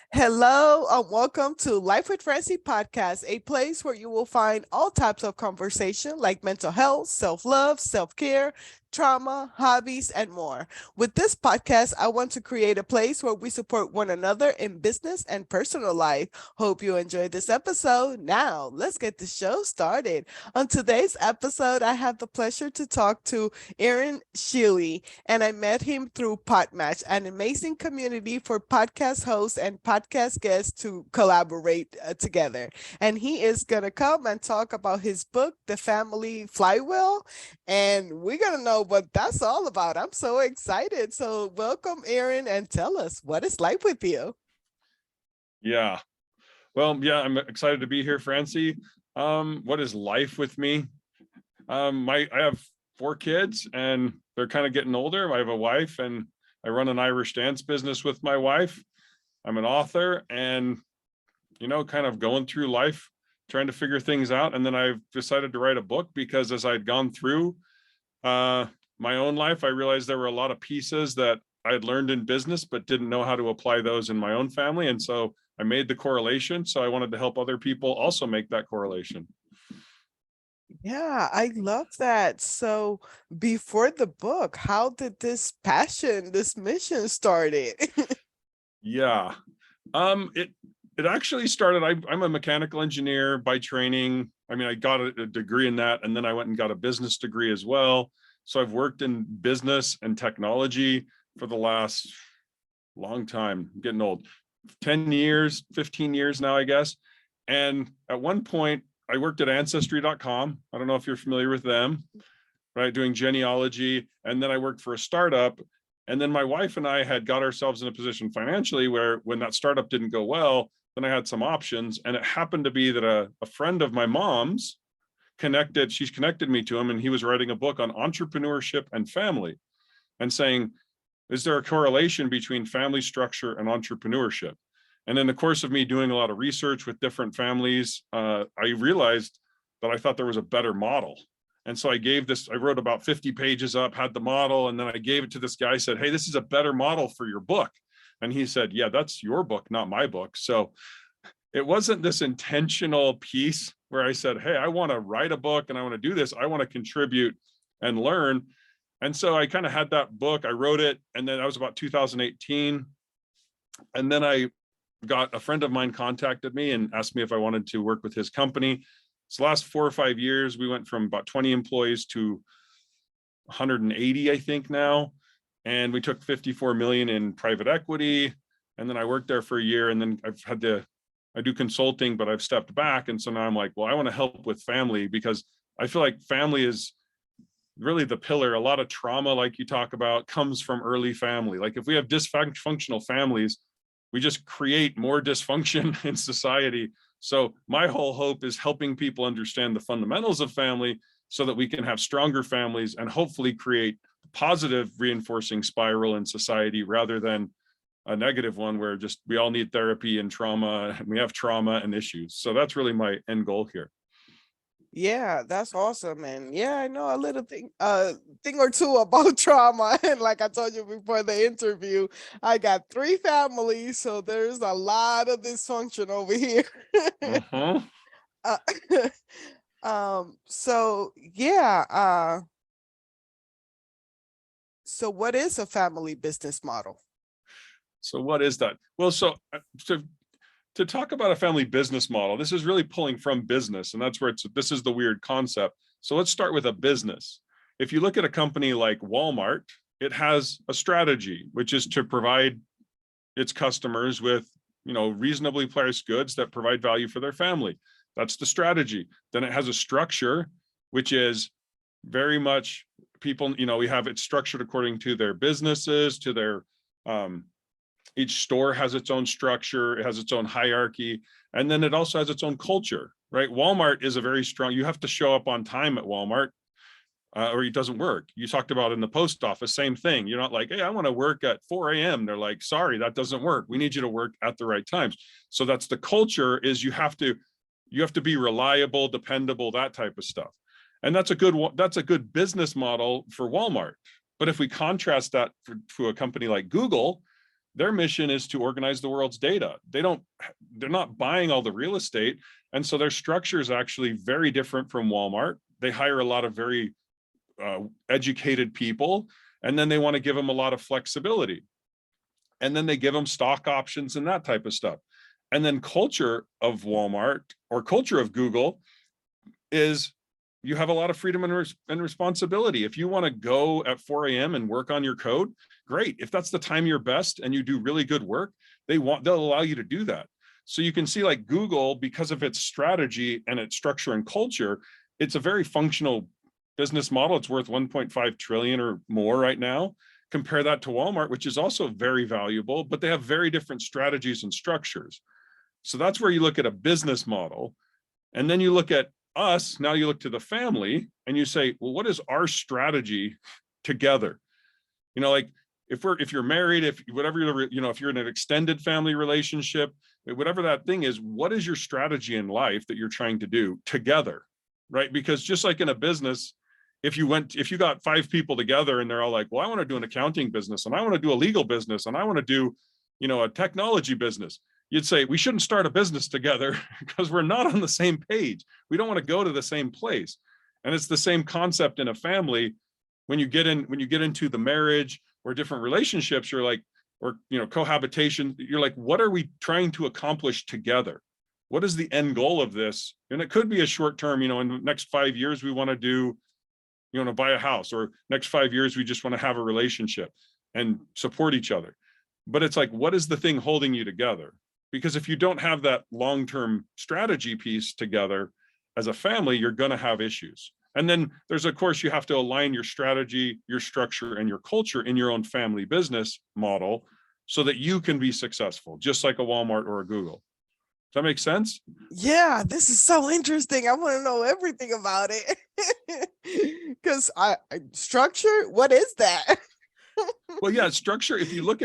Hello, welcome to Life with Francy podcast, a place where you will find all types of conversation like mental health, self-love, self-care, trauma, hobbies, and more. With this podcast, I want to create a place where we support one another in business and personal life. Hope you enjoyed this episode. Now, let's get the show started. On today's episode, I have the pleasure to talk to Aaron Shelley, and I met him through Podmatch, an amazing community for podcast hosts and podcast guests to collaborate together. And he is going to come and talk about his book, The Family Flywheel, and we're going to know what that's all about. I'm so excited. So welcome, Aaron, and tell us, what is life with you? Yeah. Well, yeah, I'm excited to be here, Francy. What is life with me? I have 4 kids and they're kind of getting older. I have a wife and I run an Irish dance business with my wife. I'm an author and, kind of going through life, trying to figure things out. And then I've decided to write a book because as I'd gone through my own life, I realized there were a lot of pieces that I had learned in business, but didn't know how to apply those in my own family. And so I made the correlation. So I wanted to help other people also make that correlation. Yeah, I love that. So before the book, how did this passion, this mission started? Yeah. It actually started, I'm a mechanical engineer by training. I mean, I got a degree in that, and then I went and got a business degree as well. So I've worked in business and technology for the last long time. I'm getting old. 10 years, 15 years now, I guess. And at one point, I worked at ancestry.com. I don't know if you're familiar with them, right? Doing genealogy. And then I worked for a startup. And then my wife and I had got ourselves in a position financially where when that startup didn't go well, then I had some options. And it happened to be that a friend of my mom's she's connected me to him, and he was writing a book on entrepreneurship and family and saying, is there a correlation between family structure and entrepreneurship? And in the course of me doing a lot of research with different families, I realized that I thought there was a better model. And so I wrote about 50 pages up, had the model, and then I gave it to this guy, said, hey, this is a better model for your book. And he said, yeah, that's your book, not my book. So it wasn't this intentional piece where I said, hey, I want to write a book and I want to do this. I want to contribute and learn. And so I kind of had that book, I wrote it, and then that was about 2018. And then a friend of mine contacted me and asked me if I wanted to work with his company. So the last 4 or 5 years, we went from about 20 employees to 180, I think now. And we took 54 million in private equity. And then I worked there for a year, and then I do consulting, but I've stepped back. And so now I'm like, well, I want to help with family because I feel like family is really the pillar. A lot of trauma, like you talk about, comes from early family. Like if we have dysfunctional families, we just create more dysfunction in society. So my whole hope is helping people understand the fundamentals of family so that we can have stronger families and hopefully create a positive reinforcing spiral in society rather than a negative one where just we all need therapy and trauma and we have trauma and issues. So that's really my end goal here. Yeah, that's awesome. And yeah, I know a little thing or two about trauma. And like I told you before the interview, I got 3 families, so there's a lot of dysfunction over here. Uh-huh. uh, so yeah, so what is a family business model? So what is that? Well, to talk about a family business model, this is really pulling from business, and that's where this is the weird concept. So let's start with a business. If you look at a company like Walmart, it has a strategy, which is to provide its customers with, reasonably priced goods that provide value for their family. That's the strategy. Then it has a structure, which is very much people, we have it structured according to their businesses, to their each store has its own structure, it has its own hierarchy, and then it also has its own culture, right? Walmart is a very strong, you have to show up on time at Walmart or it doesn't work. You talked about in the post office, same thing. You're not like, hey, I want to work at 4 a.m. They're like, sorry, that doesn't work. We need you to work at the right times. So that's the culture, is you have to be reliable, dependable, that type of stuff. And that's a good business model for Walmart. But if we contrast that to a company like Google, Their mission is to organize the world's data. They're not buying all the real estate. And so their structure is actually very different from Walmart. They hire a lot of very educated people, and then they want to give them a lot of flexibility. And then they give them stock options and that type of stuff. And then culture of Walmart or culture of Google is you have a lot of freedom and responsibility. If you want to go at 4 a.m. and work on your code, great. If that's the time you're best and you do really good work, they'll allow you to do that. So you can see like Google, because of its strategy and its structure and culture, it's a very functional business model. It's worth 1.5 trillion or more right now. Compare that to Walmart, which is also very valuable, but they have very different strategies and structures. So that's where you look at a business model. And then you look at us, now you look to the family and you say, well, what is our strategy together? You know, like if you're married, if whatever if you're in an extended family relationship, whatever that thing is, what is your strategy in life that you're trying to do together, right? Because just like in a business, if you got 5 people together and they're all like, well, I want to do an accounting business and I want to do a legal business and I want to do, a technology business, you'd say we shouldn't start a business together because we're not on the same page. We don't want to go to the same place. And it's the same concept in a family. When you get into the marriage or different relationships, you're like, or cohabitation, you're like, what are we trying to accomplish together? What is the end goal of this? And it could be a short term, in the next 5 years we want to do, buy a house, or next 5 years we just want to have a relationship and support each other. But it's like, what is the thing holding you together? Because if you don't have that long-term strategy piece together as a family, you're going to have issues. And then there's, of course, you have to align your strategy, your structure, and your culture in your own family business model so that you can be successful, just like a Walmart or a Google. Does that make sense? Yeah, this is so interesting. I want to know everything about it. Because structure, what is that? Well, yeah, structure. If you look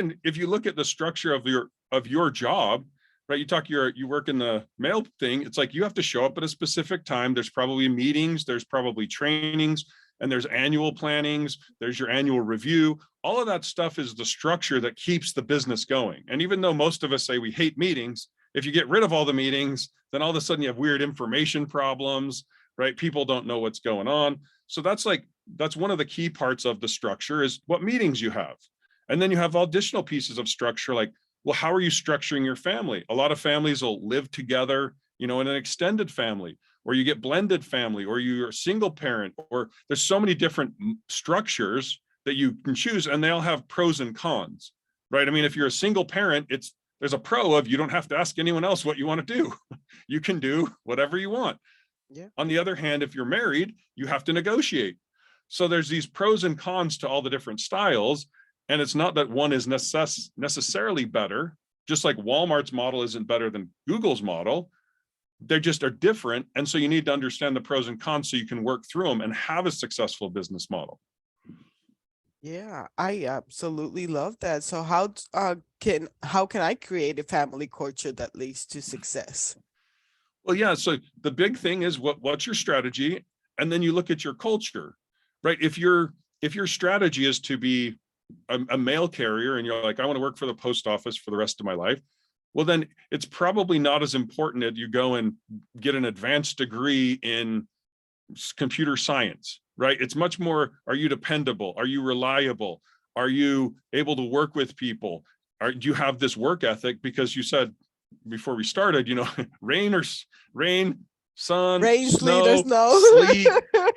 at the structure of your job, right? You work in the mail thing. It's like you have to show up at a specific time. There's probably meetings, there's probably trainings, and there's annual plannings, there's your annual review. All of that stuff is the structure that keeps the business going. And even though most of us say we hate meetings, if you get rid of all the meetings, then all of a sudden you have weird information problems, right? People don't know what's going on. So that's one of the key parts of the structure is what meetings you have. And then you have additional pieces of structure like, well, how are you structuring your family? A lot of families will live together, in an extended family, or you get blended family, or you're a single parent, or there's so many different structures that you can choose, and they all have pros and cons, right? I mean, if you're a single parent, there's a pro of you don't have to ask anyone else what you want to do. You can do whatever you want. Yeah. On the other hand, if you're married, you have to negotiate. So there's these pros and cons to all the different styles. And it's not that one is necessarily better, just like Walmart's model isn't better than Google's model. They just are different. And so you need to understand the pros and cons so you can work through them and have a successful business model. Yeah, I absolutely love that. So how can I create a family culture that leads to success? Well, yeah. So the big thing is what's your strategy? And then you look at your culture, right? If your strategy is to be a mail carrier and you're like, I want to work for the post office for the rest of my life, well, then it's probably not as important that you go and get an advanced degree in computer science, right? It's much more, are you dependable? Are you reliable? Are you able to work with people? Do you have this work ethic? Because you said before we started, rain, sun, Rain, snow, snow. sleet,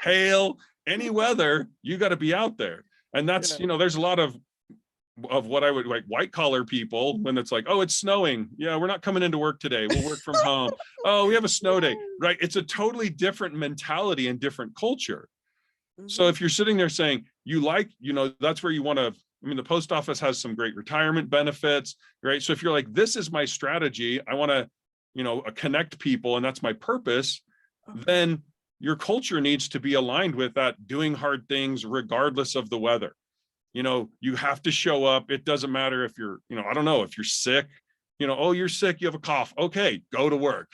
hail, any weather, you got to be out there. And that's, there's a lot of what I would like white collar people when it's like, oh, it's snowing. Yeah, we're not coming into work today. We'll work from home. Oh, we have a snow day, right? It's a totally different mentality and different culture. So if you're sitting there saying that's where you want to, the post office has some great retirement benefits, right? So if you're like, this is my strategy, I want to, connect people and that's my purpose, then your culture needs to be aligned with that, doing hard things regardless of the weather. You have to show up. It doesn't matter if you're, I don't know, if you're sick, oh, you're sick, you have a cough. Okay, go to work.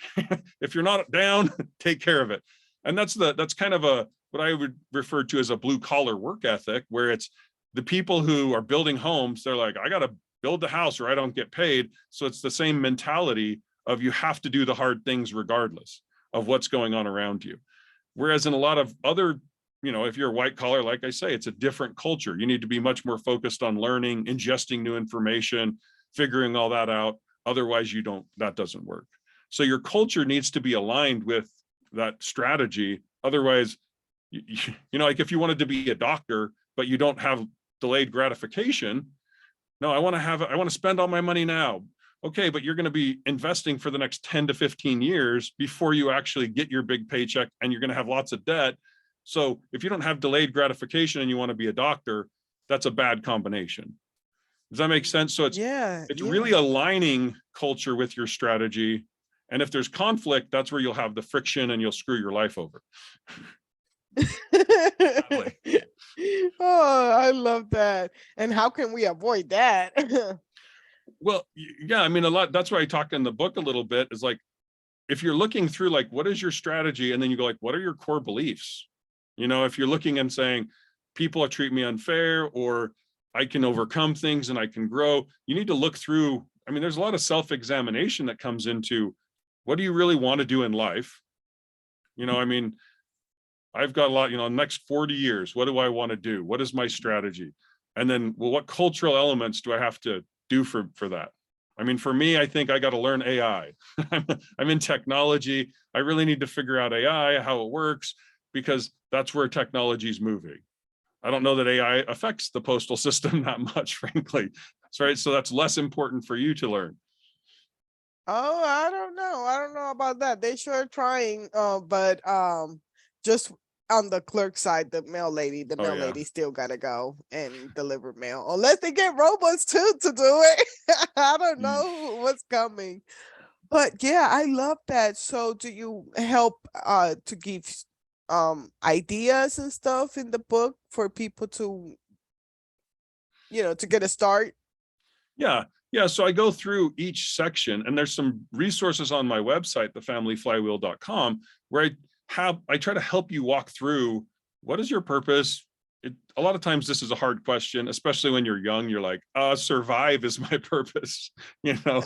If you're not down, take care of it. And that's kind of what I would refer to as a blue collar work ethic, where it's the people who are building homes. They're like, I got to build the house or I don't get paid. So it's the same mentality of you have to do the hard things regardless of what's going on around you. Whereas in a lot of other, if you're white collar, like I say, it's a different culture. You need to be much more focused on learning, ingesting new information, figuring all that out. Otherwise, that doesn't work. So your culture needs to be aligned with that strategy. Otherwise, like if you wanted to be a doctor, but you don't have delayed gratification. No, I want to spend all my money now. Okay, but you're going to be investing for the next 10 to 15 years before you actually get your big paycheck, and you're going to have lots of debt. So if you don't have delayed gratification and you want to be a doctor, that's a bad combination. Does that make sense? So it's really aligning culture with your strategy. And if there's conflict, that's where you'll have the friction and you'll screw your life over. Oh, I love that. And how can we avoid that? Well, yeah, I mean, a lot. That's why I talk in the book a little bit is like, if you're looking through, like, what is your strategy? And then you go like, what are your core beliefs? If you're looking and saying, people treat me unfair, or I can overcome things and I can grow, you need to look through. I mean, there's a lot of self-examination that comes into what do you really want to do in life? I mean, I've got a lot, next 40 years, what do I want to do? What is my strategy? And then, well, what cultural elements do I have to do for that? I mean, for me, I think I got to learn AI. I'm in technology. I really need to figure out AI, how it works, because that's where technology is moving. I don't know that AI affects the postal system that much, frankly. That's right. So that's less important for you to learn. Oh, I don't know. I don't know about that. They sure are trying, but just on the clerk side, the mail lady still gotta go and deliver mail, unless they get robots too to do it. I don't know what's coming. But yeah, I love that. So do you help to give ideas and stuff in the book for people to to get a start? Yeah. So I go through each section, and there's some resources on my website, thefamilyflywheel.com, where I try to help you walk through what is your purpose. A lot of times this is a hard question, especially when you're young. You're like, survive is my purpose, Oh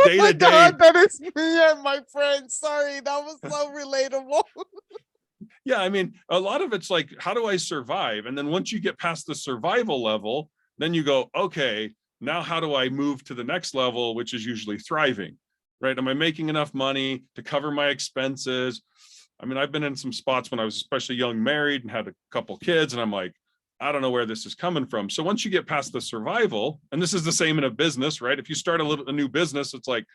day my to day. God, that is me and my friend. Sorry, that was so relatable. Yeah, I mean, a lot of it's like, how do I survive? And then once you get past the survival level, then you go, okay, now how do I move to the next level, which is usually thriving, right? Am I making enough money to cover my expenses? I mean, I've been in some spots when I was especially young, married, and had a couple kids, and I'm like, I don't know where this is coming from. So once you get past the survival, and this is the same in a business, right? If you start a new business, it's like,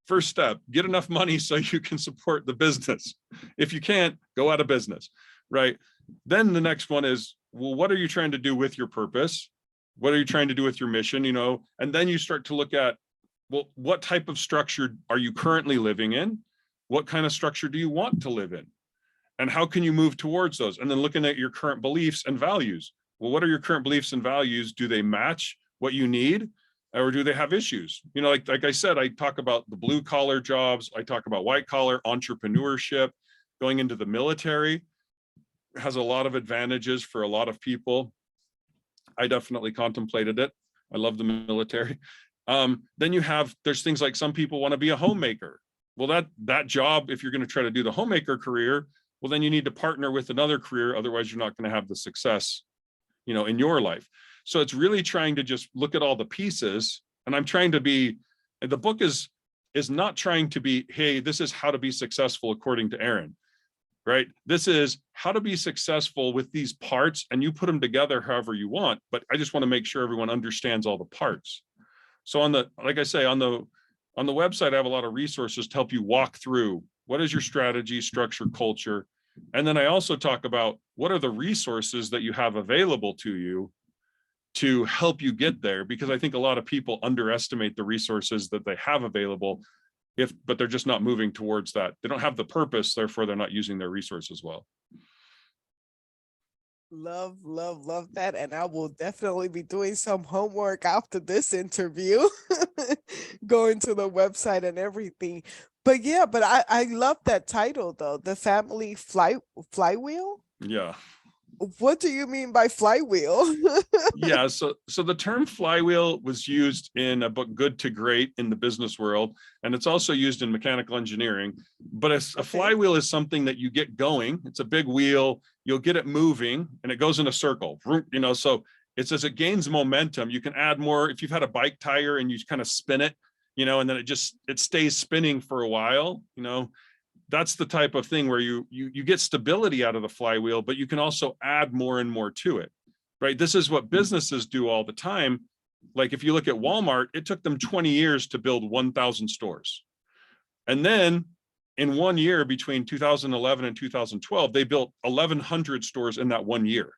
first step, get enough money so you can support the business. If you can't, go out of business, right? Then the next one is, well, what are you trying to do with your purpose? What are you trying to do with your mission? And then you start to look at, well, what type of structure are you currently living in? What kind of structure do you want to live in? And how can you move towards those? And then looking at your current beliefs and values. Well, what are your current beliefs and values? Do they match what you need? Or do they have issues? Like I said, I talk about the blue collar jobs. I talk about white collar entrepreneurship. Going into the military has a lot of advantages for a lot of people. I definitely contemplated it. I love the military. Then there's things like some people want to be a homemaker. Well, that job, if you're going to try to do the homemaker career, well, then you need to partner with another career. Otherwise, you're not going to have the success, in your life. So it's really trying to just look at all the pieces. And I'm trying to the book is not trying to be, hey, this is how to be successful according to Aaron, right? This is how to be successful with these parts, and you put them together however you want. But I just want to make sure everyone understands all the parts. So like I say, on the website, I have a lot of resources to help you walk through what is your strategy, structure, culture. And then I also talk about what are the resources that you have available to you to help you get there, because I think a lot of people underestimate the resources that they have available, but they're just not moving towards that. They don't have the purpose, therefore they're not using their resources well. Love, love, love that. And I will definitely be doing some homework after this interview, going to the website and everything. But yeah, I love that title though, The Family Flywheel. Yeah. What do you mean by flywheel? Yeah, so the term flywheel was used in a book Good to Great in the business world, and it's also used in mechanical engineering. But a Okay. flywheel is something that you get going. It's a big wheel, you'll get it moving, and it goes in a circle. So it's as it gains momentum, you can add more. If you've had a bike tire and you kind of spin it, and then it stays spinning for a while, that's the type of thing where you get stability out of the flywheel, but you can also add more and more to it. Right? This is what businesses do all the time. Like if you look at Walmart, it took them 20 years to build 1,000 stores. And then in 1 year between 2011 and 2012, they built 1,100 stores in that 1 year.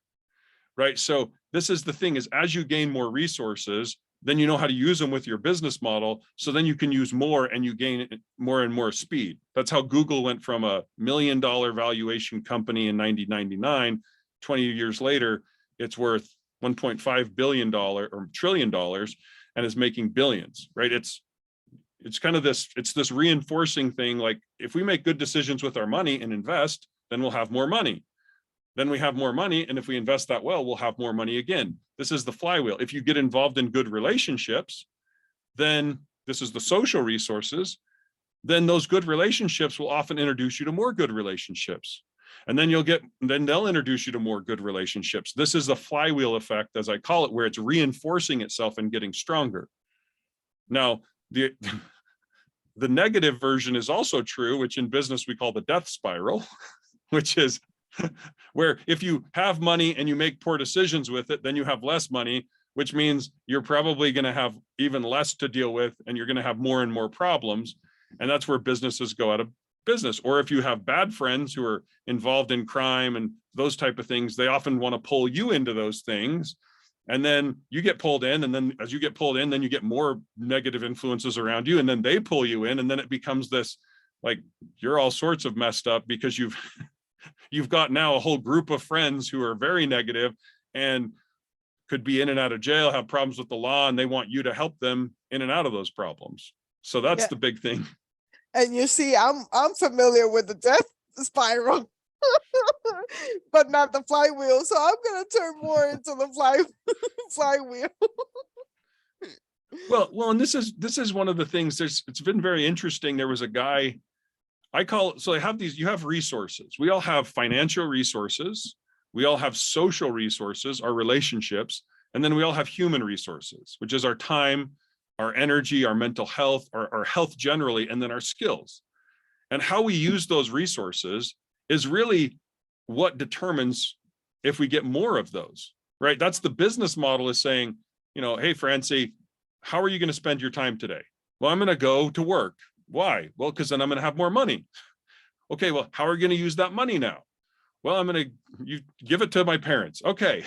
Right? So this is the thing, is as you gain more resources, then you know how to use them with your business model. So then you can use more and you gain more and more speed. That's how Google went from a $1 million valuation company in 1999. 20 years later, it's worth $1.5 billion or trillion dollars and is making billions, right? It's kind of this reinforcing thing. Like if we make good decisions with our money and invest, then we'll have more money. Then we have more money. And if we invest that well, we'll have more money again. This is the flywheel. If you get involved in good relationships, then this is the social resources. Then those good relationships will often introduce you to more good relationships. And then they'll introduce you to more good relationships. This is the flywheel effect, as I call it, where it's reinforcing itself and getting stronger. Now, the negative version is also true, which in business we call the death spiral, which is where if you have money and you make poor decisions with it, then you have less money, which means you're probably going to have even less to deal with and you're going to have more and more problems. And that's where businesses go out of business. Or if you have bad friends who are involved in crime and those type of things, they often want to pull you into those things. And then you get pulled in. And then as you get pulled in, then you get more negative influences around you. And then they pull you in. And then it becomes this, like, you're all sorts of messed up because you've got now a whole group of friends who are very negative and could be in and out of jail, have problems with the law, and they want you to help them in and out of those problems. So that's Yeah. the big thing. And you see, I'm familiar with the death spiral, but not the flywheel. So I'm gonna turn more into the flywheel. Well, and this is one of the things. It's been very interesting. There was a guy, I call it, so you have resources. We all have financial resources. We all have social resources, our relationships, and then we all have human resources, which is our time, our energy, our mental health, our health generally, and then our skills. And how we use those resources is really what determines if we get more of those, right? That's the business model, is saying, hey, Francy, how are you going to spend your time today? Well, I'm going to go to work. Why? Well, because then I'm going to have more money. Okay, well, how are you going to use that money now? Well, you give it to my parents. Okay,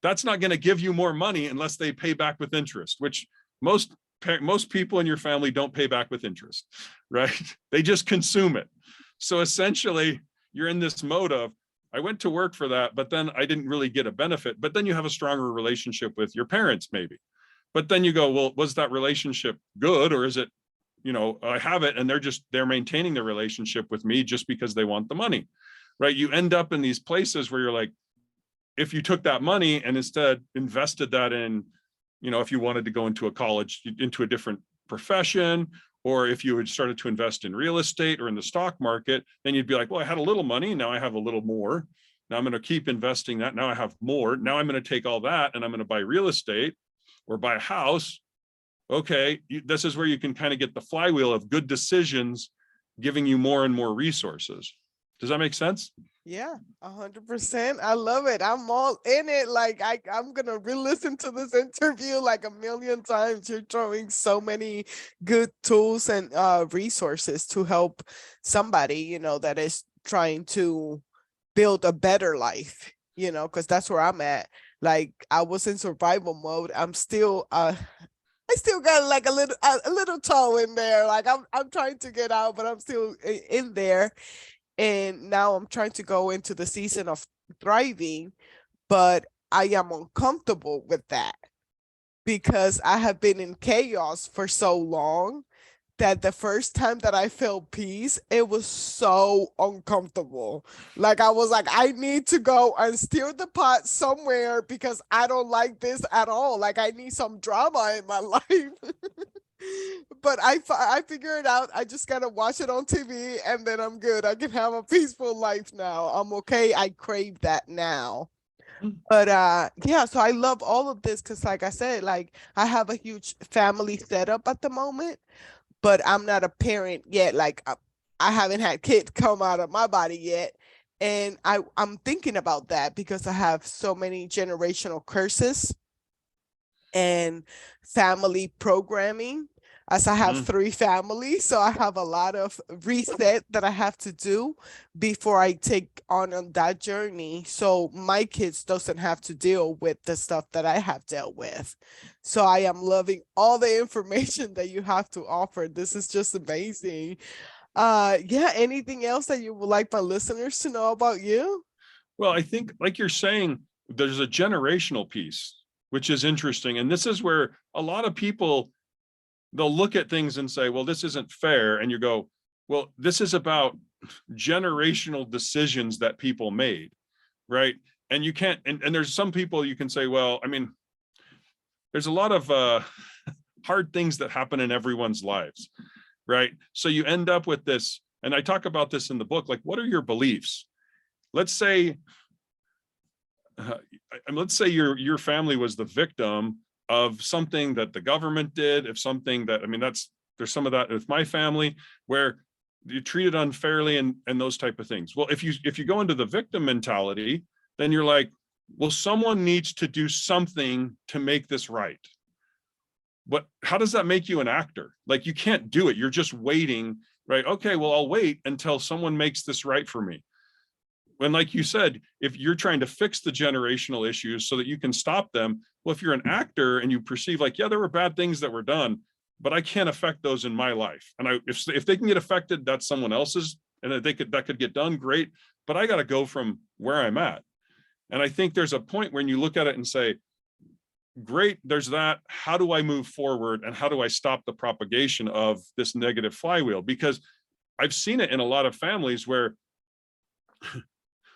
that's not going to give you more money unless they pay back with interest, which most people in your family don't pay back with interest, right? They just consume it. So essentially, you're in this mode of, I went to work for that, but then I didn't really get a benefit. But then you have a stronger relationship with your parents, maybe. But then you go, well, was that relationship good, or is it, I have it and they're maintaining the relationship with me just because they want the money, right? You end up in these places where you're like, if you took that money and instead invested that in, if you wanted to go into a college, into a different profession, or if you had started to invest in real estate or in the stock market, then you'd be like, well, I had a little money, now I have a little more. Now I'm going to keep investing that. Now I have more. Now I'm going to take all that and I'm going to buy real estate or buy a house. Okay, this is where you can kind of get the flywheel of good decisions giving you more and more resources. Does that make sense? Yeah, 100%. I love it. I'm all in it. Like I'm gonna re-listen to this interview like a million times. You're throwing so many good tools and resources to help somebody, that is trying to build a better life, because that's where I'm at. Like I was in survival mode. I'm still I still got like a little toe in there. Like I'm trying to get out, but I'm still in there. And now I'm trying to go into the season of thriving, but I am uncomfortable with that because I have been in chaos for so long that the first time that I felt peace, it was so uncomfortable. Like I was like, I need to go and stir the pot somewhere because I don't like this at all. Like I need some drama in my life. But I figure it out. I just gotta watch it on TV and then I'm good. I can have a peaceful life now. I'm okay. I crave that now. But yeah, so I love all of this because like I said, like I have a huge family setup at the moment, but I'm not a parent yet. Like I haven't had kids come out of my body yet. And I'm thinking about that because I have so many generational curses and family programming, as I have Mhm. three families. So I have a lot of reset that I have to do before I take on that journey. So my kids doesn't have to deal with the stuff that I have dealt with. So I am loving all the information that you have to offer. This is just amazing. Yeah, anything else that you would like my listeners to know about you? Well, I think, like you're saying, there's a generational piece, which is interesting. And this is where a lot of people, they'll look at things and say, well, this isn't fair. And you go, well, this is about generational decisions that people made, right? And you can't, and there's some people you can say, well, I mean, there's a lot of hard things that happen in everyone's lives, right? So you end up with this, and I talk about this in the book, like, what are your beliefs? Let's say, let's say your family was the victim of something that the government did, if something that, I mean, there's some of that with my family where you treated unfairly and those type of things. Well, if you go into the victim mentality, then you're like, well, someone needs to do something to make this right. But how does that make you an actor? Like, you can't do it. You're just waiting, right? Okay, well, I'll wait until someone makes this right for me. And like you said, if you're trying to fix the generational issues so that you can stop them, well, if you're an actor and you perceive like, yeah, there were bad things that were done, but I can't affect those in my life. And if they can get affected, that's someone else's, and that could get done, great. But I got to go from where I'm at. And I think there's a point when you look at it and say, great, there's that. How do I move forward? And how do I stop the propagation of this negative flywheel? Because I've seen it in a lot of families where,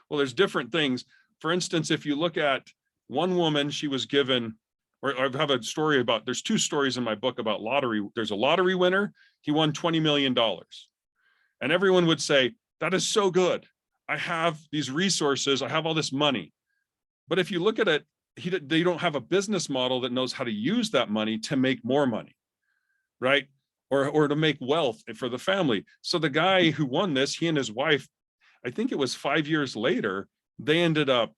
well, there's different things. For instance, if you look at one woman, she was given, or I have a story about, there's two stories in my book about lottery. There's a lottery winner. He won $20 million. And everyone would say, that is so good. I have these resources. I have all this money. But if you look at it, they don't have a business model that knows how to use that money to make more money, right? Or to make wealth for the family. So the guy who won this, he and his wife, I think it was 5 years later, they ended up,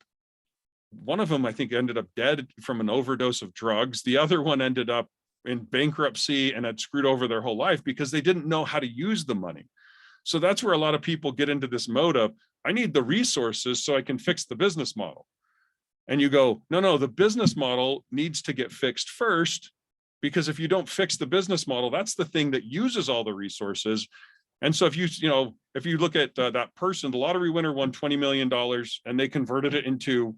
one of them, I think, ended up dead from an overdose of drugs. The other one ended up in bankruptcy and had screwed over their whole life because they didn't know how to use the money. So that's where a lot of people get into this mode of, I need the resources so I can fix the business model. And you go, no, the business model needs to get fixed first, because if you don't fix the business model, that's the thing that uses all the resources. And so if you look at that person, the lottery winner won $20 million and they converted it into,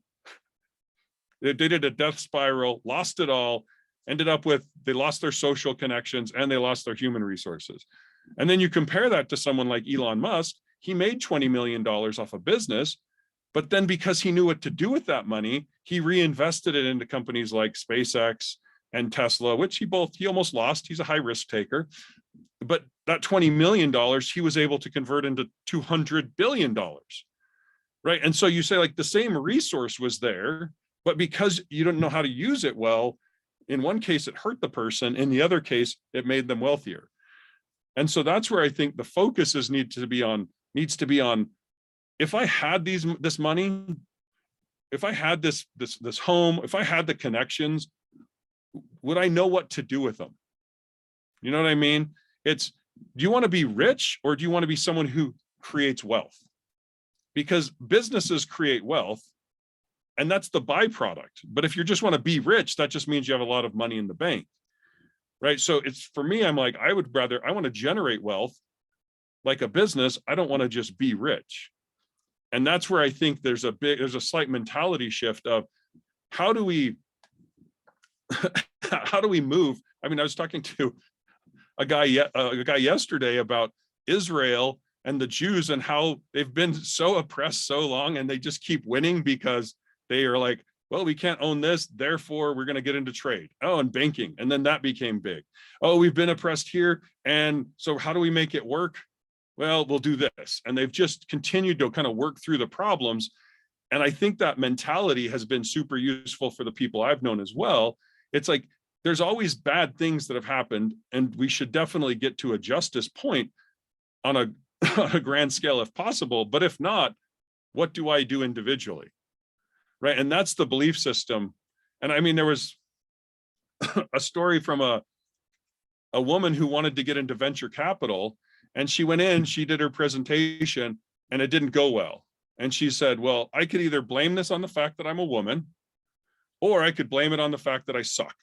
they did a death spiral, lost it all, ended up with, they lost their social connections and they lost their human resources. And then you compare that to someone like Elon Musk, he made $20 million off a business, but then because he knew what to do with that money, he reinvested it into companies like SpaceX and Tesla, which he almost lost. He's a high risk taker. But that $20 million, he was able to convert into $200 billion, right? And so you say, like, the same resource was there, but because you didn't know how to use it well, in one case, it hurt the person. In the other case, it made them wealthier. And so that's where I think the focus needs to be on, if I had this money, if I had this home, if I had the connections, would I know what to do with them? You know what I mean? It's, do you want to be rich or do you want to be someone who creates wealth? Because businesses create wealth and that's the byproduct. But if you just want to be rich, that just means you have a lot of money in the bank, right? So it's, for me, I'm like, I want to generate wealth like a business. I don't want to just be rich. And that's where I think there's a slight mentality shift of how do we move? I mean, I was talking to a guy yesterday about Israel and the Jews and how they've been so oppressed so long and they just keep winning because they are like, well, we can't own this, therefore we're going to get into trade. Oh, and banking. And then that became big. Oh, we've been oppressed here. And so how do we make it work? Well, we'll do this. And they've just continued to kind of work through the problems. And I think that mentality has been super useful for the people I've known as well. It's like, there's always bad things that have happened, and we should definitely get to a justice point on a, on a grand scale if possible. But if not, what do I do individually? Right. And that's the belief system. And I mean, there was a story from a woman who wanted to get into venture capital, and she went in, she did her presentation, and it didn't go well. And she said, well, I could either blame this on the fact that I'm a woman, or I could blame it on the fact that I suck.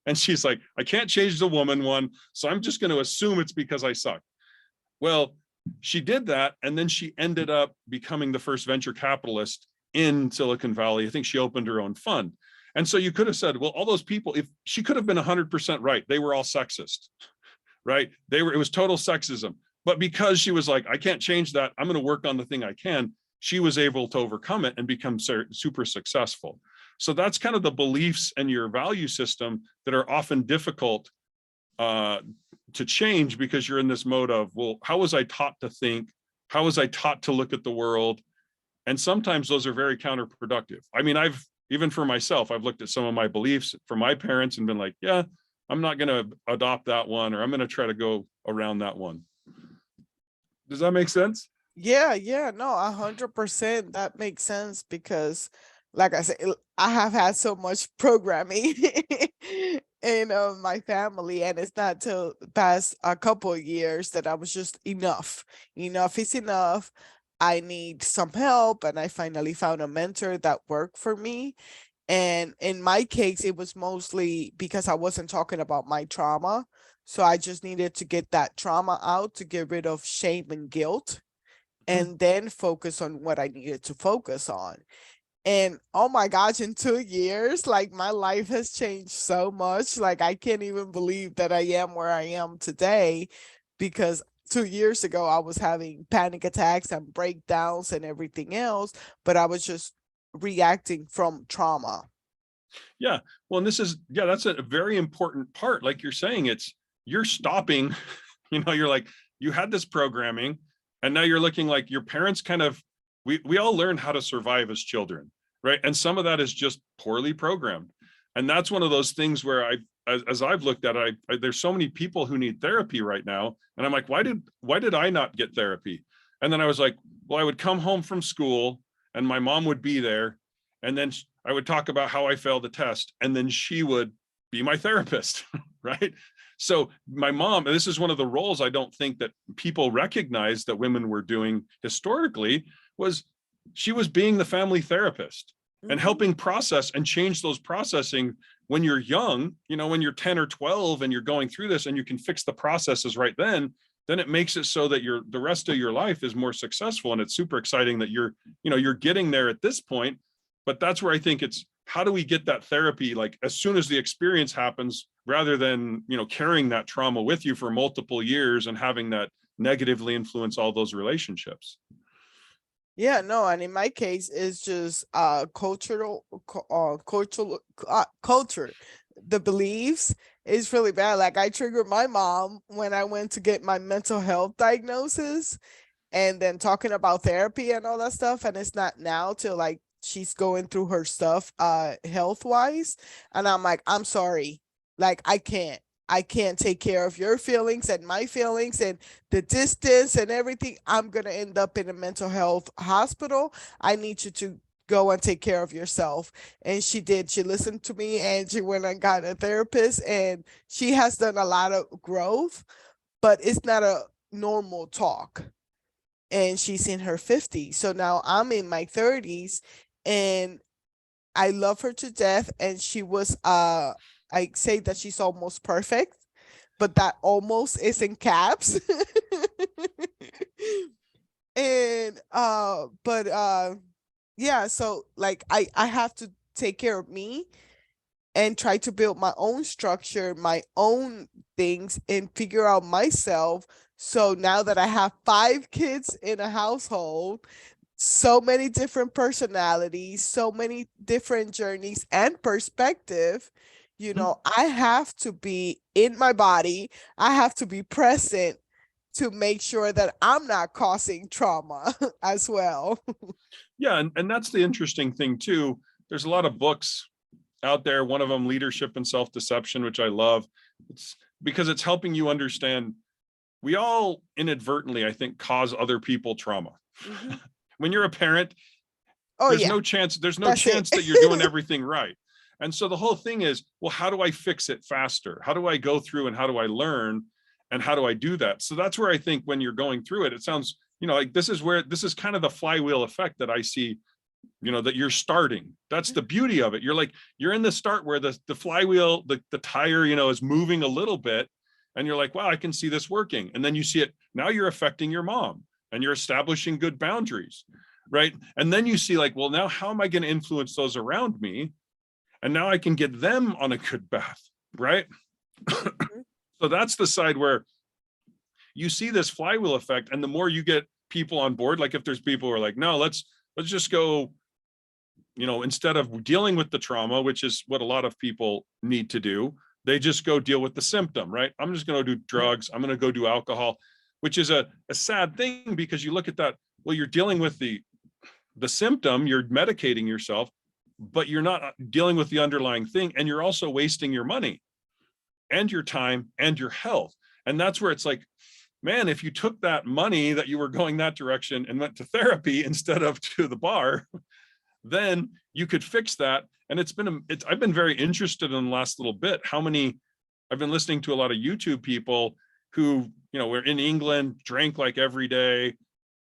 And she's like, I can't change the woman one, so I'm just going to assume it's because I suck. Well, she did that, and then she ended up becoming the first venture capitalist in Silicon Valley. I think she opened her own fund. And so you could have said, well, all those people, if she could have been 100% right, they were all sexist, right? It was total sexism. But because she was like, I can't change that, I'm going to work on the thing I can, she was able to overcome it and become super successful. So that's kind of the beliefs and your value system that are often difficult to change, because you're in this mode of, well, how was I taught to think? How was I taught to look at the world? And sometimes those are very counterproductive. I mean, even for myself, I've looked at some of my beliefs from my parents and been like, yeah, I'm not going to adopt that one, or I'm going to try to go around that one. Does that make sense? Yeah, no, 100%. That makes sense because, like I said, I have had so much programming in my family, and it's not till past a couple of years that I was just enough. Enough is enough. I need some help, and I finally found a mentor that worked for me. And in my case, it was mostly because I wasn't talking about my trauma. So I just needed to get that trauma out to get rid of shame and guilt, and then focus on what I needed to focus on. And oh my gosh, in 2 years, like my life has changed so much. Like I can't even believe that I am where I am today, because 2 years ago I was having panic attacks and breakdowns and everything else, but I was just reacting from trauma. Yeah. Well, and that's a very important part. Like you're saying, you're stopping, you're like, you had this programming, and now you're looking like your parents kind of, we all learn how to survive as children, right? And some of that is just poorly programmed. And that's one of those things where as I've looked at it, there's so many people who need therapy right now. And I'm like, why did I not get therapy? And then I was like, well, I would come home from school and my mom would be there. And then I would talk about how I failed the test. And then she would be my therapist, right? So my mom, this is one of the roles I don't think that people recognize that women were doing historically, was she was being the family therapist and helping process and change those processing when you're young, when you're 10 or 12 and you're going through this and you can fix the processes right then it makes it so that the rest of your life is more successful. And it's super exciting that you're getting there at this point. But that's where I think it's, how do we get that therapy like as soon as the experience happens, rather than carrying that trauma with you for multiple years and having that negatively influence all those relationships. Yeah, no, and in my case, it's just culture. The beliefs is really bad. Like I triggered my mom when I went to get my mental health diagnosis, and then talking about therapy and all that stuff, and it's not now till like she's going through her stuff health wise, and I'm like, I'm sorry, like I can't take care of your feelings and my feelings and the distance and everything. I'm going to end up in a mental health hospital. I need you to go and take care of yourself. And she did. She listened to me and she went and got a therapist, and she has done a lot of growth, but it's not a normal talk. And she's in her 50s. So now I'm in my 30s, and I love her to death. And she was I say that she's almost perfect, but that almost is in caps. And but yeah, so like I have to take care of me, and try to build my own structure, my own things, and figure out myself. So now that I have 5 kids in a household, so many different personalities, so many different journeys and perspective, I have to be in my body. I have to be present to make sure that I'm not causing trauma as well. Yeah, and that's the interesting thing too. There's a lot of books out there. One of them, Leadership and Self-Deception, which I love. It's because it's helping you understand we all inadvertently, I think, cause other people trauma. Mhm. When you're a parent, Oh there's yeah, no chance that's it. that you're doing everything right. And so the whole thing is, well, how do I fix it faster? How do I go through and how do I learn? And how do I do that? So that's where I think when you're going through it, it sounds, like this is kind of the flywheel effect that I see, that you're starting. That's the beauty of it. You're in the start where the flywheel, the tire, is moving a little bit. And you're like, wow, I can see this working. And then you see it. Now you're affecting your mom and you're establishing good boundaries. Right. And then you see like, well, now how am I going to influence those around me? And now I can get them on a good path. Right. Mhm. So that's the side where you see this flywheel effect. And the more you get people on board, like if there's people who are like, no, let's just go, instead of dealing with the trauma, which is what a lot of people need to do, they just go deal with the symptom, right? I'm just going to do drugs. I'm going to go do alcohol, which is a sad thing because you look at that. Well, you're dealing with the symptom, you're medicating yourself, but you're not dealing with the underlying thing. And you're also wasting your money and your time and your health. And that's where it's like, man, if you took that money that you were going that direction and went to therapy instead of to the bar, then you could fix that. And I've been very interested in the last little bit, I've been listening to a lot of YouTube people who, were in England, drank like every day.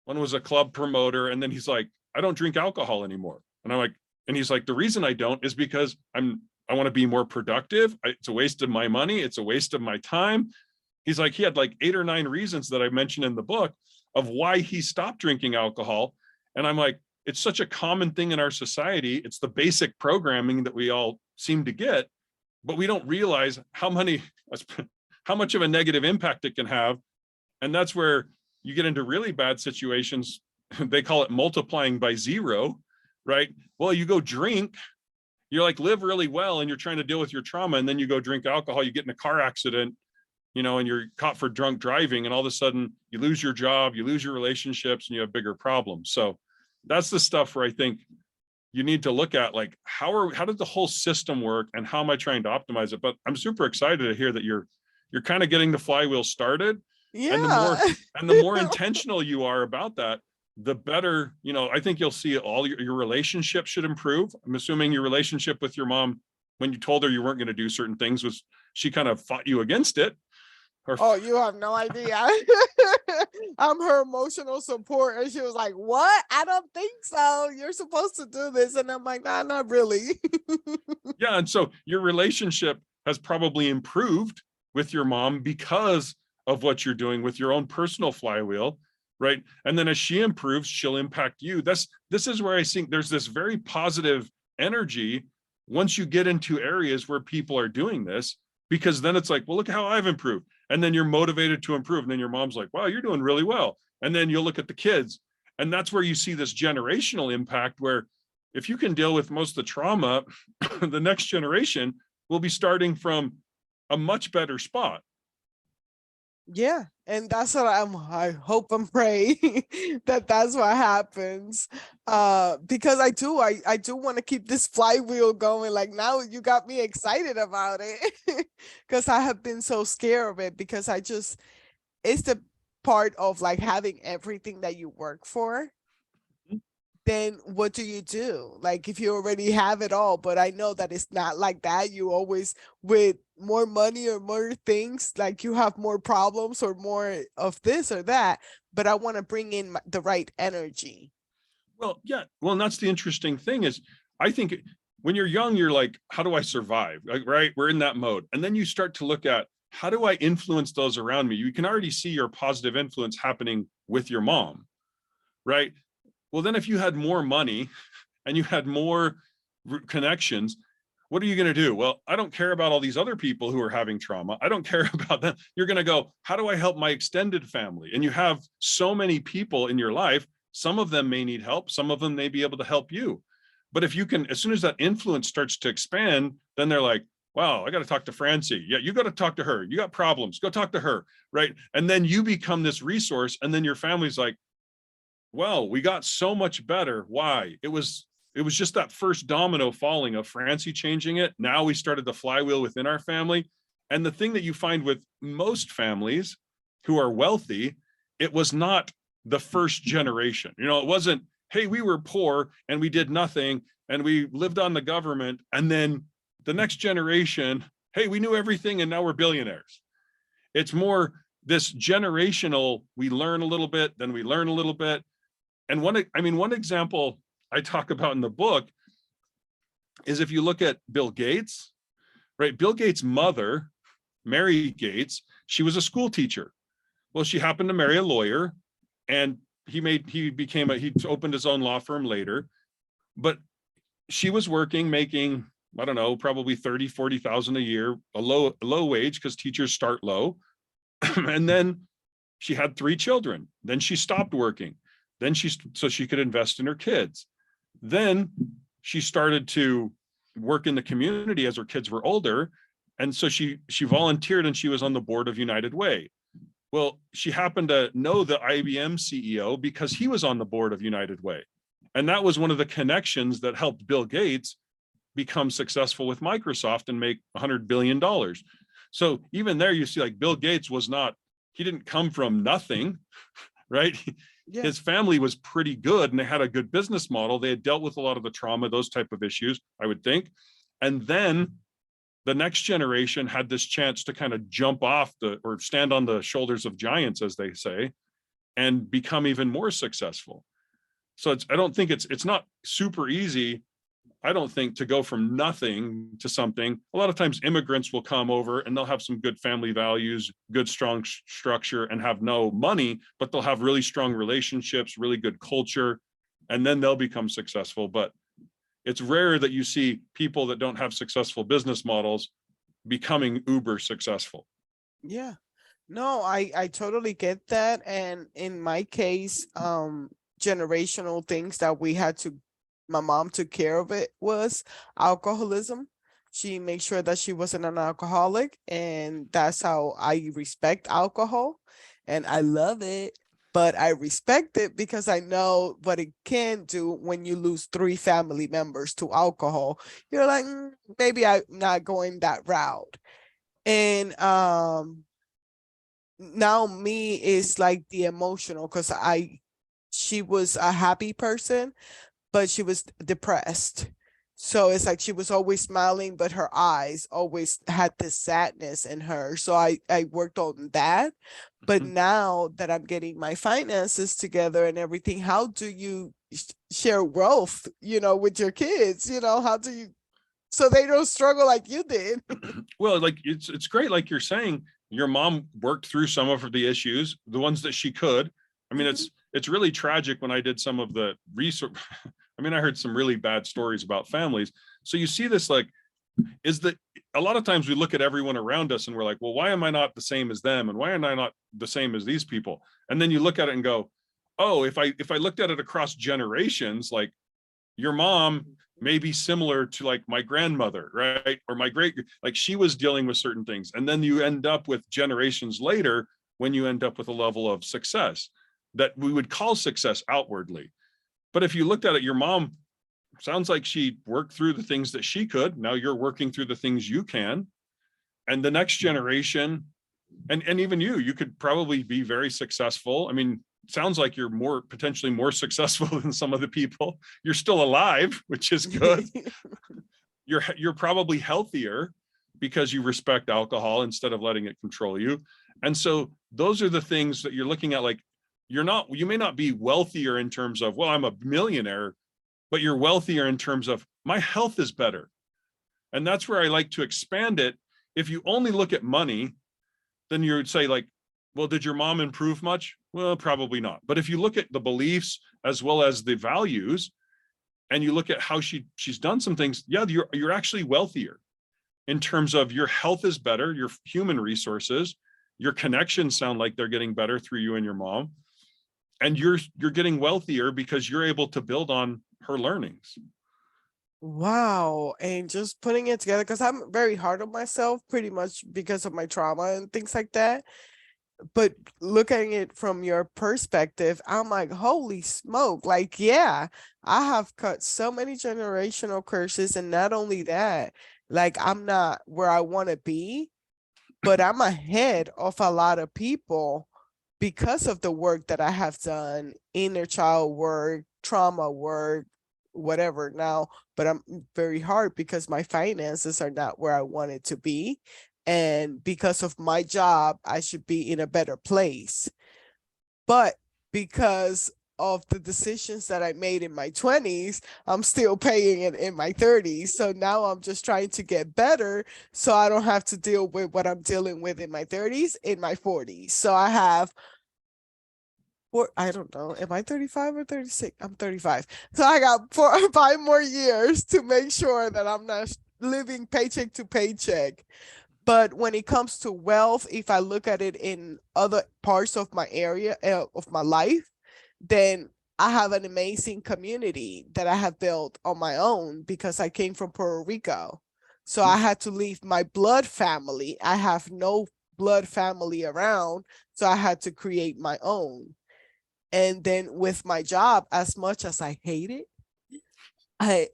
One was a club promoter. And then he's like, I don't drink alcohol anymore. And I'm like, and he's like, the reason I don't is because I want to be more productive. It's a waste of my money. It's a waste of my time. He's like, he had like 8 or 9 reasons that I mentioned in the book of why he stopped drinking alcohol. And I'm like, it's such a common thing in our society. It's the basic programming that we all seem to get, but we don't realize how much of a negative impact it can have. And that's where you get into really bad situations. They call it multiplying by 0, right? Well, you go drink, you're like live really well and you're trying to deal with your trauma. And then you go drink alcohol, you get in a car accident, and you're caught for drunk driving. And all of a sudden you lose your job, you lose your relationships, and you have bigger problems. So that's the stuff where I think you need to look at, like, how did the whole system work and how am I trying to optimize it? But I'm super excited to hear that you're kind of getting the flywheel started. And Yeah. the more intentional you are about that, the better, I think you'll see all your relationship should improve. I'm assuming your relationship with your mom, when you told her you weren't going to do certain things, was she kind of fought you against it? Or Oh, you have no idea. I'm her emotional support. And she was like, what? I don't think so. You're supposed to do this. And I'm like, nah, not really. yeah, and so your relationship has probably improved with your mom because of what you're doing with your own personal flywheel, right? And then as she improves, she'll impact you. This is where I think there's this very positive energy once you get into areas where people are doing this, because then it's like, well, look how I've improved. And then you're motivated to improve. And then your mom's like, wow, you're doing really well. And then you'll look at the kids. And that's where you see this generational impact, where if you can deal with most of the trauma, the next generation will be starting from a much better spot. Yeah, and that's what I hope and pray that that's what happens. Because I do want to keep this flywheel going. Like, now you got me excited about it because I have been so scared of it, because it's the part of like having everything that you work for. Then what do you do? Like, if you already have it all, but I know that it's not like that. You always, with more money or more things, like you have more problems or more of this or that, but I want to bring in the right energy. Well, yeah. Well, and that's the interesting thing is, I think when you're young, you're like, how do I survive? Like, right. We're in that mode. And then you start to look at, how do I influence those around me? You can already see your positive influence happening with your mom, right? Well, then if you had more money and you had more connections, What are you going to do? Well, I don't care about all these other people who are having trauma. I don't care about them. You're going to go, how do I help my extended family? And you have so many people in your life. Some of them may need help. Some of them may be able to help you. But if you can, as soon as that influence starts to expand, then they're like, wow, I got to talk to Francy. Yeah, you got to talk to her. You got problems. Go talk to her. Right. And then you become this resource. And then your family's like, well, we got so much better. Why? It was just that first domino falling of Francie changing it. Now we started the flywheel within our family. And the thing that you find with most families who are wealthy, it was not the first generation. It wasn't, hey, we were poor and we did nothing and we lived on the government. And then the next generation, hey, we knew everything and now we're billionaires. It's more this generational, we learn a little bit, then we learn a little bit. And one example I talk about in the book is if you look at Bill Gates, right? Bill Gates' mother, Mary Gates, she was a school teacher. Well, she happened to marry a lawyer and he opened his own law firm later, but she was working, making, I don't know, probably 30, 40,000 a year, a low wage because teachers start low. And then she had 3 children. Then she stopped working. Then so she could invest in her kids. Then she started to work in the community as her kids were older. And so she volunteered and she was on the board of United Way. Well, she happened to know the IBM CEO because he was on the board of United Way. And that was one of the connections that helped Bill Gates become successful with Microsoft and make $100 billion. So even there, you see, like, Bill Gates he didn't come from nothing, right? Yeah. His family was pretty good and they had a good business model. They had dealt with a lot of the trauma, those type of issues, I would think. And then the next generation had this chance to kind of jump off or stand on the shoulders of giants, as they say, and become even more successful. So I don't think it's not super easy, I don't think, to go from nothing to something. A lot of times immigrants will come over and they'll have some good family values, good, strong structure, and have no money, but they'll have really strong relationships, really good culture, and then they'll become successful. But it's rare that you see people that don't have successful business models becoming uber successful. Yeah. No, I totally get that. And in my case, generational things that my mom took care of it was alcoholism. She made sure that she wasn't an alcoholic, and that's how I respect alcohol. And I love it, but I respect it because I know what it can do when you lose 3 family members to alcohol. You're like, maybe I'm not going that route. And now me is like the emotional, because she was a happy person, but she was depressed. So it's like she was always smiling, but her eyes always had this sadness in her. So I worked on that. But Mhm. now that I'm getting my finances together and everything, how do you share wealth, with your kids? How do you, so they don't struggle like you did? Well, like, it's great, like you're saying, your mom worked through some of the issues, the ones that she could. I mean, Mhm. it's really tragic when I did some of the research. I mean, I heard some really bad stories about families. So you see this, like, is that a lot of times we look at everyone around us and we're like, well, why am I not the same as them? And why am I not the same as these people? And then you look at it and go, oh, if I looked at it across generations, like, your mom may be similar to, like, my grandmother, right? Or my great, like, she was dealing with certain things. And then you end up with generations later when you end up with a level of success that we would call success outwardly. But if you looked at it, your mom sounds like she worked through the things that she could. Now you're working through the things you can. And the next generation, and even you could probably be very successful. I mean, sounds like you're potentially more successful than some of the people. You're still alive, which is good. You're probably healthier because you respect alcohol instead of letting it control you. And so those are the things that you're looking at. Like, you may not be wealthier in terms of, well, I'm a millionaire, but you're wealthier in terms of, my health is better. And that's where I like to expand it. If you only look at money, then you would say, like, well, did your mom improve much? Well, probably not. But if you look at the beliefs as well as the values, and you look at how she's done some things, yeah, you're actually wealthier in terms of your health is better, your human resources, your connections sound like they're getting better through you and your mom, and you're getting wealthier because you're able to build on her learnings. Wow. And just putting it together, because I'm very hard on myself pretty much because of my trauma and things like that. But looking at it from your perspective, I'm like, holy smoke. Like, yeah, I have cut so many generational curses. And not only that, like, I'm not where I want to be, but I'm ahead of a lot of people because of the work that I have done, inner child work, trauma work, whatever now. But I'm very hard because my finances are not where I want it to be. And because of my job, I should be in a better place. But because of the decisions that I made in my 20s, I'm still paying it in my 30s. So now I'm just trying to get better so I don't have to deal with what I'm dealing with in my 30s, in my 40s. So I have I don't know, am I 35 or 36? I'm 35. So I got 4 or 5 more years to make sure that I'm not living paycheck to paycheck. But when it comes to wealth, if I look at it in other parts of my area of my life, then I have an amazing community that I have built on my own because I came from Puerto Rico. So I had to leave my blood family. I have no blood family around. So I had to create my own. And then with my job, as much as I hate it,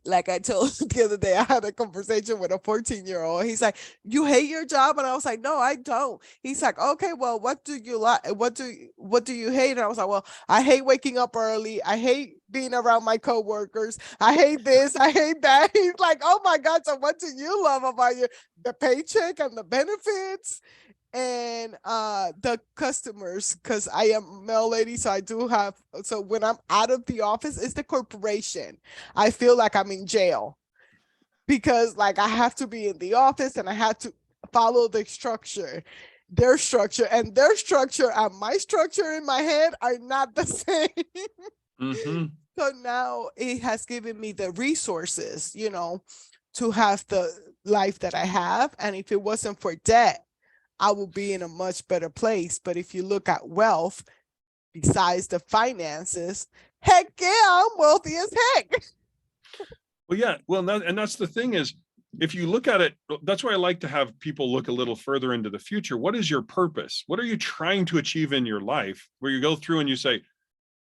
like I told the other day, I had a conversation with a 14-year-old. He's like, "You hate your job?" And I was like, "No, I don't." He's like, "Okay, well, what do you like? What do you hate?" And I was like, "Well, I hate waking up early. I hate being around my coworkers. I hate this. I hate that." He's like, "Oh my God, so what do you love about the paycheck and the benefits?" And the customers, because I am a mail lady, so I do have, so when I'm out of the office, it's the corporation. I feel like I'm in jail because like I have to be in the office and I have to follow the structure, their structure, and their structure and my structure in my head are not the same. Mm-hmm. So now it has given me the resources, to have the life that I have. And if it wasn't for debt, I will be in a much better place. But if you look at wealth, besides the finances, heck yeah, I'm wealthy as heck. Well, yeah. Well, and that's the thing is, if you look at it, that's why I like to have people look a little further into the future. What is your purpose? What are you trying to achieve in your life? Where you go through and you say,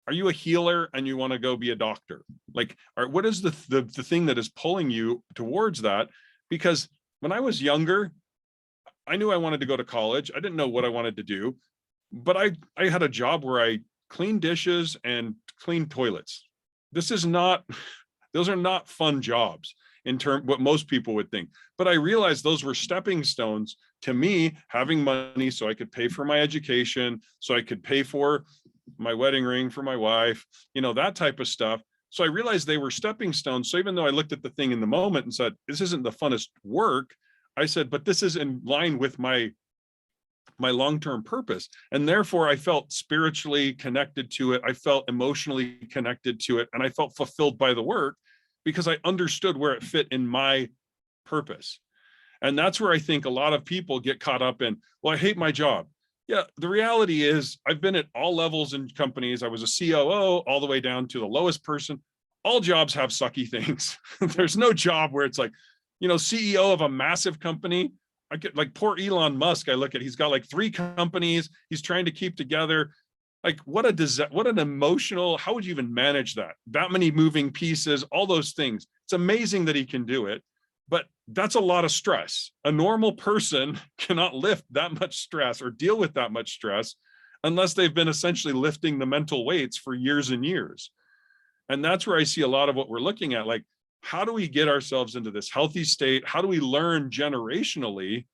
are you a healer and you want to go be a doctor? Like, what is the thing that is pulling you towards that? Because when I was younger, I knew I wanted to go to college. I didn't know what I wanted to do, but I had a job where I cleaned dishes and cleaned toilets. This is not, those are not fun jobs in term what most people would think. But I realized those were stepping stones to me having money so I could pay for my education, so I could pay for my wedding ring for my wife, that type of stuff. So I realized they were stepping stones. So even though I looked at the thing in the moment and said, this isn't the funnest work, I said, but this is in line with my long-term purpose. And therefore I felt spiritually connected to it. I felt emotionally connected to it. And I felt fulfilled by the work because I understood where it fit in my purpose. And that's where I think a lot of people get caught up in, well, I hate my job. Yeah, the reality is I've been at all levels in companies. I was a COO all the way down to the lowest person. All jobs have sucky things. There's no job where it's like, CEO of a massive company. I get like poor Elon Musk. I look at, he's got like 3 companies. He's trying to keep together. Like what an emotional, how would you even manage that? That many moving pieces, all those things. It's amazing that he can do it, but that's a lot of stress. A normal person cannot lift that much stress or deal with that much stress unless they've been essentially lifting the mental weights for years and years. And that's where I see a lot of what we're looking at. Like, how do we get ourselves into this healthy state? How do we learn generationally?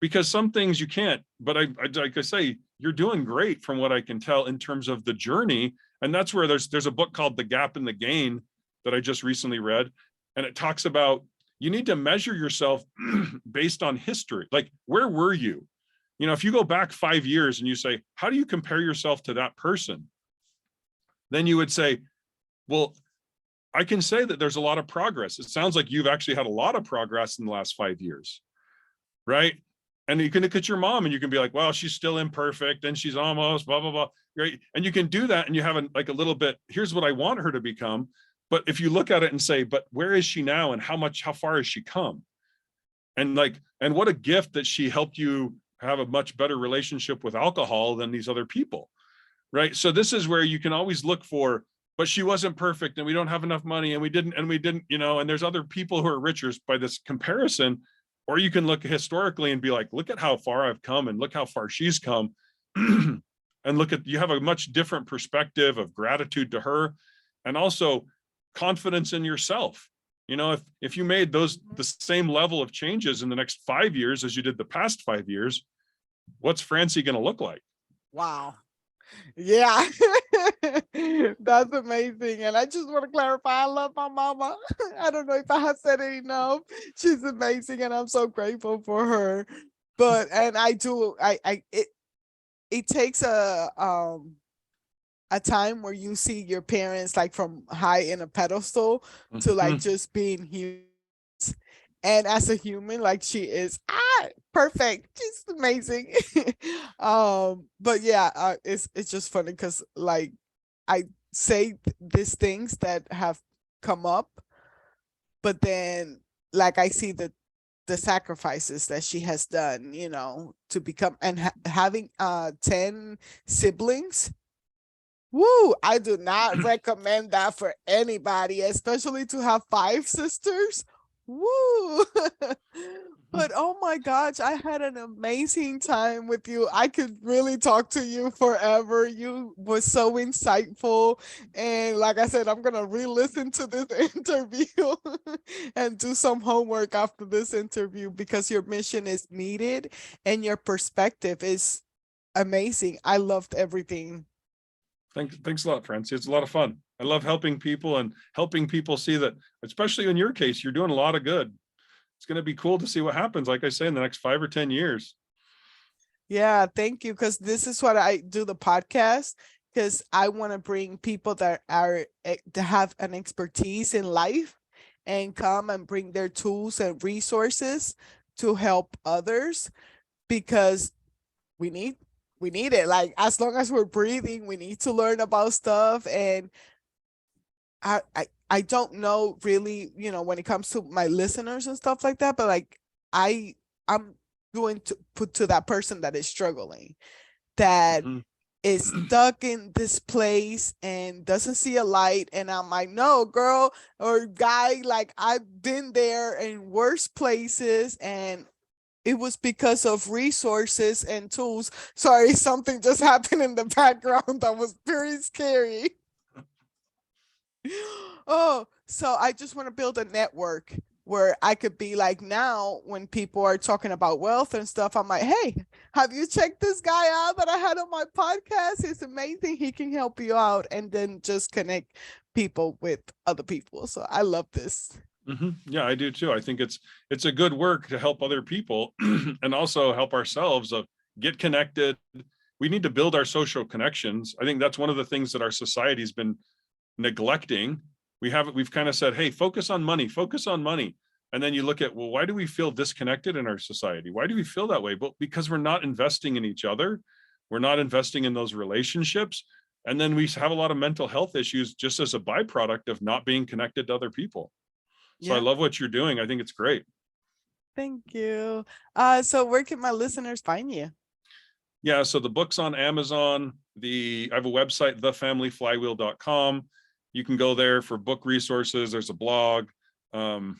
Because some things you can't, but I like I say, you're doing great from what I can tell in terms of the journey. And that's where there's a book called The Gap and the Gain that I just recently read. And it talks about, you need to measure yourself based on history. Like, where were you? If you go back 5 years and you say, how do you compare yourself to that person? Then you would say, well, I can say that there's a lot of progress. It sounds like you've actually had a lot of progress in the last 5 years, right? And you can look at your mom and you can be like, well, she's still imperfect and she's almost blah, blah, blah. Right. And you can do that and you have like a little bit, here's what I want her to become. But if you look at it and say, but where is she now and how far has she come? And what a gift that she helped you have a much better relationship with alcohol than these other people. Right. So this is where you can always look for, but she wasn't perfect and we don't have enough money and we didn't, and there's other people who are richer by this comparison. Or you can look historically and be like, look at how far I've come and look how far she's come. And you have a much different perspective of gratitude to her and also confidence in yourself. If you made the same level of changes in the next 5 years as you did the past 5 years, what's Francie going to look like? Wow. Yeah, that's amazing. And I just want to clarify, I love my mama. I don't know if I have said it enough. She's amazing and I'm so grateful for her. But, and I do, it takes a time where you see your parents like from high in a pedestal to like just being human. And as a human, like she is perfect. She's amazing. But yeah, it's just funny because like I say these things that have come up, but then like I see the sacrifices that she has done, to become and having 10 siblings. Woo, I do not recommend that for anybody, especially to have 5 sisters. Woo. But oh my gosh, I had an amazing time with you. I could really talk to you forever. You were so insightful. And like I said, I'm going to re-listen to this interview and do some homework after this interview because your mission is needed and your perspective is amazing. I loved everything. Thanks a lot, Francie. It's a lot of fun. I love helping people and helping people see that, especially in your case, you're doing a lot of good. It's going to be cool to see what happens, like I say, in the next 5 or 10 years. Yeah, thank you. Because this is what I do the podcast, because I want to bring people that have an expertise in life and come and bring their tools and resources to help others, because we need it. Like, as long as we're breathing, we need to learn about stuff. And I don't know really, when it comes to my listeners and stuff like that, but like I'm going to put to that person that is struggling, that is stuck in this place and doesn't see a light. And I'm like, no, girl or guy, like I've been there in worse places, and it was because of resources and tools. Sorry, something just happened in the background that was very scary. Oh, so I just want to build a network where I could be like, now when people are talking about wealth and stuff, I'm like, hey, have you checked this guy out that I had on my podcast? He's amazing. He can help you out. And then just connect people with other people. So I love this. Yeah, I do too. I think it's a good work to help other people and also help ourselves get connected. We need to build our social connections. I think that's one of the things that our society's been neglecting. We've kind of said, hey, focus on money. And then you look at, well, why do we feel disconnected in our society? Why do we feel that way? Well, because we're not investing in each other. We're not investing in those relationships. And then we have a lot of mental health issues just as a byproduct of not being connected to other people. So I love what you're doing. I think it's great. Thank you. So where can my listeners find you? Yeah, so the book's on Amazon. I have a website, thefamilyflywheel.com. You can go there for book resources. There's a blog. Other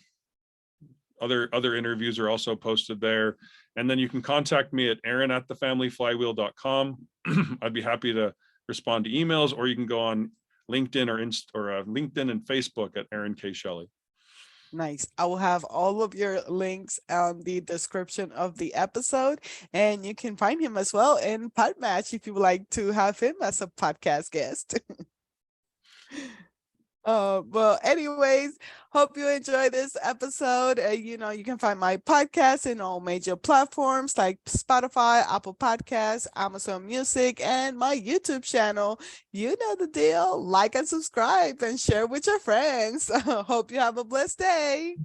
interviews are also posted there. And then you can contact me at aaron@thefamilyflywheel.com. I'd be happy to respond to emails, or you can go on LinkedIn or LinkedIn and Facebook at Aaron K. Shelley. Nice. I will have all of your links on the description of the episode, and you can find him as well in Podmatch if you would like to have him as a podcast guest. Well, anyways, hope you enjoy this episode. You can find my podcast in all major platforms like Spotify, Apple Podcasts, Amazon Music, and my YouTube channel. You know the deal. Like and subscribe and share with your friends. Hope you have a blessed day.